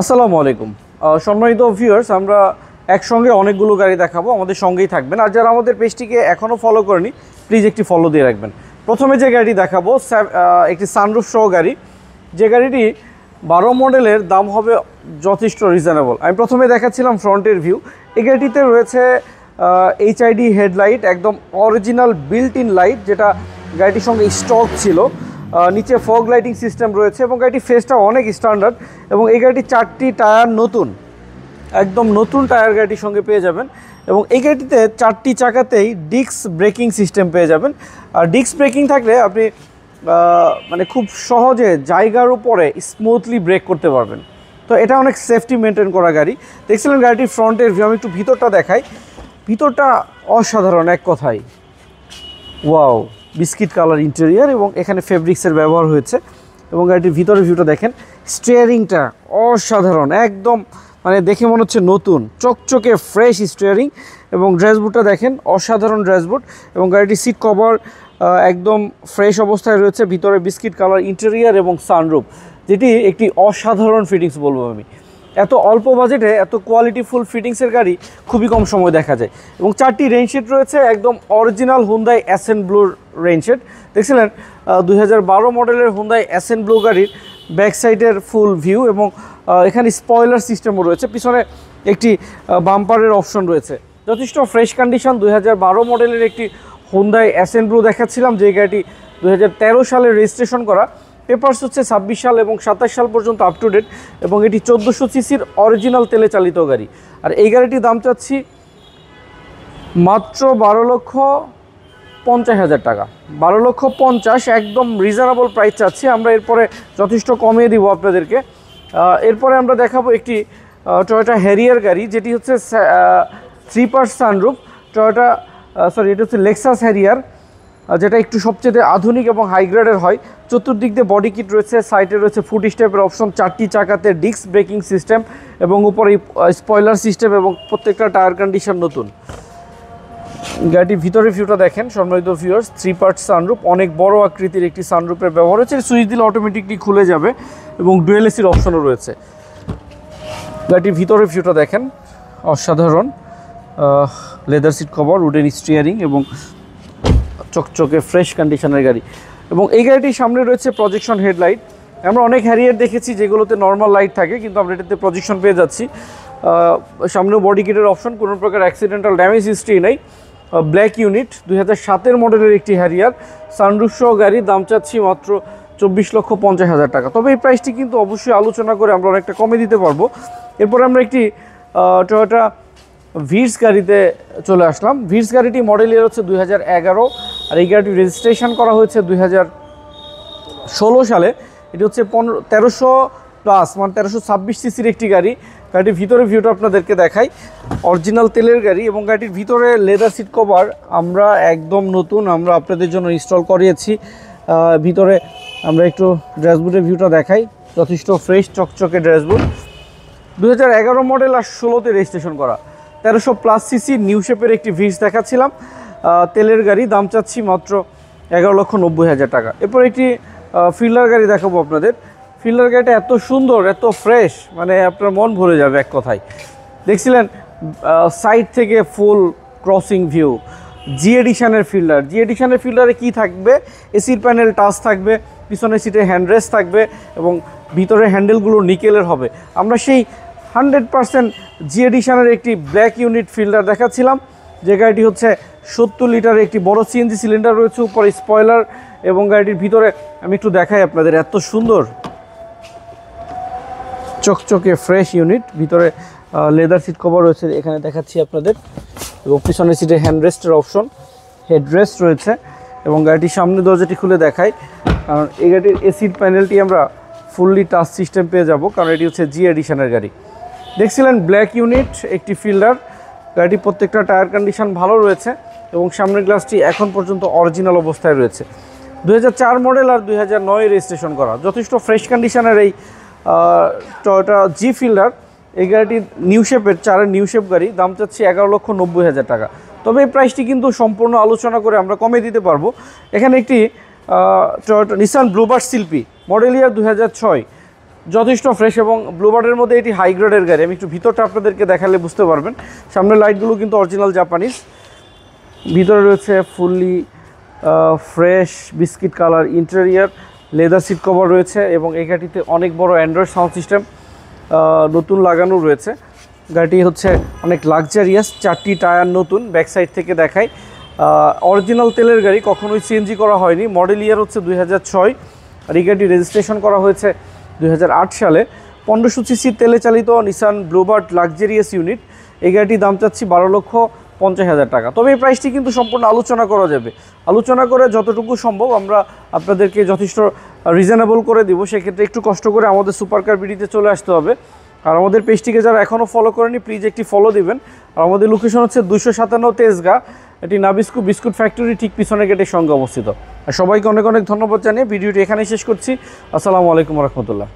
আসসালামু আলাইকুম সম্মানিত ভিউয়ার্স, আমরা একসঙ্গে অনেকগুলো গাড়ি দেখাবো, আমাদের সঙ্গেই থাকবেন। আর যারা আমাদের পেজটিকে এখনও ফলো করেনি প্লিজ একটি ফলো দিয়ে রাখবেন। প্রথমে যে গাড়িটি দেখাবো একটি সানরুফ সহ গাড়ি, যে গাড়িটি 12 মডেলের, দাম হবে যথেষ্ট রিজনেবল। আমি প্রথমে দেখাচ্ছিলাম ফ্রন্টের ভিউ। এই গাড়িটিতে রয়েছে এইচআইডি হেডলাইট, একদম অরিজিনাল বিল্ট ইন লাইট, যেটা গাড়িটির সঙ্গে স্টক ছিল। নিচে ফগ লাইটিং সিস্টেম রয়েছে এবং গাড়িটির ফেসটা অনেক স্ট্যান্ডার্ড। এবং এই গাড়িটির 4টি টায়ার নতুন, একদম নতুন টায়ার গাড়িটির সঙ্গে পেয়ে যাবেন। এবং এই গাড়িটিতে 4টি চাকাতেই ডিস্ক ব্রেকিং সিস্টেম পেয়ে যাবেন। আর ডিস্ক ব্রেকিং থাকলে আপনি মানে খুব সহজে জায়গার উপরে স্মুথলি ব্রেক করতে পারবেন। তো এটা অনেক সেফটি মেনটেন করা গাড়ি। দেখছিলেন গাড়িটির ফ্রন্টের ভিউ, আমি একটু ভিতরটা দেখাই। ভিতরটা অসাধারণ এক কথায়, ওয়াও! বিস্কিট কালার ইন্টেরিয়ার এবং এখানে ফেব্রিক্সের ব্যবহার হয়েছে। এবং গাড়িটির ভিতরের ভিউটা দেখেন, স্টিয়ারিংটা অসাধারণ, একদম মানে দেখে মনে হচ্ছে নতুন, চকচকে ফ্রেশ স্টিয়ারিং। এবং ড্যাশবোর্ডটা দেখেন, অসাধারণ ড্যাশবোর্ড। এবং গাড়িটির সিট কভার একদম ফ্রেশ অবস্থায় রয়েছে। ভিতরে বিস্কিট কালার ইন্টেরিয়ার এবং সানরুফ, যেটি একটি অসাধারণ ফিটিংস বলবো আমি। এত অল্প বাজেটে এত কোয়ালিটিফুল ফিটিংসের গাড়ি খুবই কম সময় দেখা যায়। এবং 4টি রেইনশেড রয়েছে, একদম অরিজিনাল হুন্ডাই অ্যাসেন্ট ব্লুর রেইনশেড। দেখছিলেন 2012 মডেলের হুন্ডাই অ্যাসেন্ট ব্লু গাড়ির ব্যাক সাইডের ফুল ভিউ। এবং এখানে স্পয়লার সিস্টেমও রয়েছে, পিছনে একটি বাম্পারের অপশন রয়েছে। যথেষ্ট ফ্রেশ কন্ডিশন। 2012 মডেলের একটি হুন্ডাই অ্যাসেন্ট ব্লু দেখাচ্ছিলাম, যে গাড়িটি 2013 সালে রেজিস্ট্রেশন করা। পেপারস হচ্ছে 26 সাল এবং 27 সাল পর্যন্ত আপ টু ডেট। এবং এটি 1400 সিসির অরিজিনাল তেলে চালিত গাড়ি। আর এই গাড়িটির দাম চাচ্ছি মাত্র 12,50,000 টাকা। 12,50,000 একদম রিজনেবল প্রাইস চাচ্ছি আমরা। এরপরে যথেষ্ট কমিয়ে দিব আপনাদেরকে। এরপরে আমরা দেখাবো একটি টয়োটা হ্যারিয়ার গাড়ি, যেটি হচ্ছে 3 পার্ট সানরুফ। এটা হচ্ছে লেক্সাস হ্যারিয়ার, যেটা একটু সবচেয়ে আধুনিক এবং হাই গ্রেডের হয়। চতুর্দিক দিয়ে বডি কিট রয়েছে, সাইডে রয়েছে ফুট স্টেপের অপশন, 4টি চাকাতে ডিস্ক ব্রেকিং সিস্টেম এবং উপরে স্পয়লার সিস্টেম, এবং প্রত্যেকটা টায়ার কন্ডিশন নতুন। গাড়িটির ভিতরে ভিউটা দেখেন সম্মানিত ভিউয়ার্স, 3 পার্ট সানরুফ, অনেক বড় আকৃতির একটি সানরুফের ব্যবহার হয়েছে। সুইচ দিলে অটোমেটিকলি খুলে যাবে এবং ডুয়েল এসির অপশনও রয়েছে। গাড়িটির ভিতরে ভিউটা দেখেন, অসাধারণ। Leather seat cover, wooden steering এবং চকচকে ফ্রেশ কন্ডিশনের গাড়ি। এবং এই গাড়িটির সামনে রয়েছে প্রজেকশন হেডলাইট। আমরা অনেক হ্যারিয়ার দেখেছি যেগুলোতে নর্মাল লাইট থাকে, কিন্তু আমরা এটাতে প্রজেকশন পেয়ে যাচ্ছি। সামনেও বডি কিটের অপশন, কোনো প্রকার অ্যাক্সিডেন্টাল ড্যামেজ হিস্ট্রি নেই। ব্ল্যাক ইউনিট, 2007 মডেলের একটি হ্যারিয়ার সানরুফ সহ গাড়ি। দাম চাচ্ছি মাত্র 24,50,000 টাকা। তবে এই প্রাইসটি কিন্তু অবশ্যই আলোচনা করে আমরা অনেকটা কমে দিতে পারবো। এরপর আমরা একটি টয়োটা ভিটস গাড়িতে চলে আসলাম। ভিটস গাড়িটি মডেল ইয়ার হচ্ছে 2011, আর এই গাড়িটি রেজিস্ট্রেশন করা হয়েছে 2016 সালে। এটি হচ্ছে 1300 প্লাস, মানে 1326 সিসির একটি গাড়ি। গাড়িটির ভিতরে ভিউটা আপনাদেরকে দেখাই, অরিজিনাল তেলের গাড়ি। এবং গাড়িটির ভিতরে লেদার সিট কভার আমরা একদম নতুন, আমরা আপনাদের জন্য ইনস্টল করিয়েছি। ভিতরে আমরা একটু ড্যাশবোর্ডের ভিউটা দেখাই, যথেষ্ট ফ্রেশ চকচকে ড্যাশবোর্ড। 2011 মডেল আর 16তে রেজিস্ট্রেশন করা, 1300 প্লাস সিসি নিউ শেপের একটি ভিটস দেখাচ্ছিলাম, তেলের গাড়ি। দাম চাচ্ছি মাত্র 11,90,000 টাকা। এরপর একটি ফিল্ডার গাড়ি দেখাবো আপনাদের। ফিল্ডার গাড়িটা এত সুন্দর, এত ফ্রেশ, মানে আপনার মন ভরে যাবে এক কথায়। দেখছিলেন সাইড থেকে ফুল ক্রসিং ভিউ, জি এডিশনের ফিল্ডার। জি এডিশনের ফিল্ডারে কী থাকবে? এসির প্যানেল টাচ থাকবে, পিছনের সিটে হ্যান্ডরেস্ট থাকবে এবং ভিতরের হ্যান্ডেলগুলো নিকেলের হবে। আমরা সেই 100% জি এডিশনের একটি ব্ল্যাক ইউনিট ফিল্ডার দেখাচ্ছিলাম, যে গাড়িটি হচ্ছে 70 লিটারের একটি বড় সিএনজি সিলিন্ডার রয়েছে, উপরে স্পয়লার। এবং গাড়িটির ভিতরে আমি একটু দেখাই আপনাদের, এত সুন্দর চকচকে ফ্রেশ ইউনিট। ভিতরে লেদার সিট কভার রয়েছে, এখানে দেখাচ্ছি আপনাদের। এবং পিছনের সিটে হ্যান্ডরেস্টের অপশন, হেডরেস্ট রয়েছে। এবং গাড়িটির সামনে দরজাটি খুলে দেখাই, কারণ এই গাড়িটির এসির প্যানেলটি আমরা ফুললি টাচ সিস্টেম পেয়ে যাব, কারণ এটি হচ্ছে জি এডিশনের গাড়ি। দেখছিলেন ব্ল্যাক ইউনিট একটি ফিল্ডার। গাড়িটি প্রত্যেকটা টায়ার কন্ডিশন ভালো রয়েছে এবং সামনের গ্লাসটি এখন পর্যন্ত অরিজিনাল অবস্থায় রয়েছে। 2004 মডেল আর 2009 রেজিস্ট্রেশন করা, যথেষ্ট ফ্রেশ কন্ডিশনের এই টয়োটা জি ফিল্ডার। এই গাড়িটি নিউ শেপের, 4-এর নিউ শেপ গাড়ি। দাম চাচ্ছি 11,90,000 টাকা। তবে এই প্রাইসটি কিন্তু সম্পূর্ণ আলোচনা করে আমরা কমে দিতে পারবো। এখানে একটি টয়োটা নিসান ব্লুবার্ড শিল্পী, মডেল ইয়ার 2006, যথেষ্ট ফ্রেশ এবং ব্লুবার্ডের মধ্যে এটি হাই গ্রেডের গাড়ি। আমি একটু ভিতরটা আপনাদেরকে দেখালে বুঝতে পারবেন। সামনের লাইটগুলো কিন্তু অরিজিনাল জাপানিজ, ভিতরে রয়েছে fully fresh biscuit colour interior, leather seat cover রয়েছে এবং এই গাড়িতে অনেক বড় অ্যান্ড্রয়েড সাউন্ড সিস্টেম নতুন লাগানো রয়েছে। গাড়িটি হচ্ছে অনেক লাক্সারিয়াস, 4টি টায়ার নতুন, ব্যাক সাইড থেকে দেখাই। অরিজিনাল তেলের গাড়ি, কখনোই সিএনজি করা হয়নি। মডেল ইয়ার হচ্ছে 2006, আর এই গাড়িটি রেজিস্ট্রেশন করা হয়েছে 2008 সালে। 1500 সিসি তেলে চালিত নিসান ব্লুবার্ড লাক্সারিয়াস ইউনিট। এই গাড়িটির দাম চাচ্ছি 12,50,000 টাকা। তবে এই প্রাইসটি কিন্তু সম্পূর্ণ আলোচনা করা যাবে, আলোচনা করে যতটুকু সম্ভব আমরা আপনাদেরকে যথেষ্ট রিজনেবল করে দিব। সেক্ষেত্রে একটু কষ্ট করে আমাদের সুপারকার বিডিতে চলে আসতে হবে। আর আমাদের পেজটিকে যারা এখনও ফলো করেনি প্লিজ একটি ফলো দিবেন। আর আমাদের লোকেশন হচ্ছে 257 তেজগাঁ, এটি নাবিস্কু বিস্কুট ফ্যাক্টরি ঠিক পিছনের গেটের সঙ্গে অবস্থিত। আর সবাইকে অনেক অনেক ধন্যবাদ জানিয়ে ভিডিওটি এখানেই শেষ করছি। আসসালামু আলাইকুম রহমতুল্লাহ।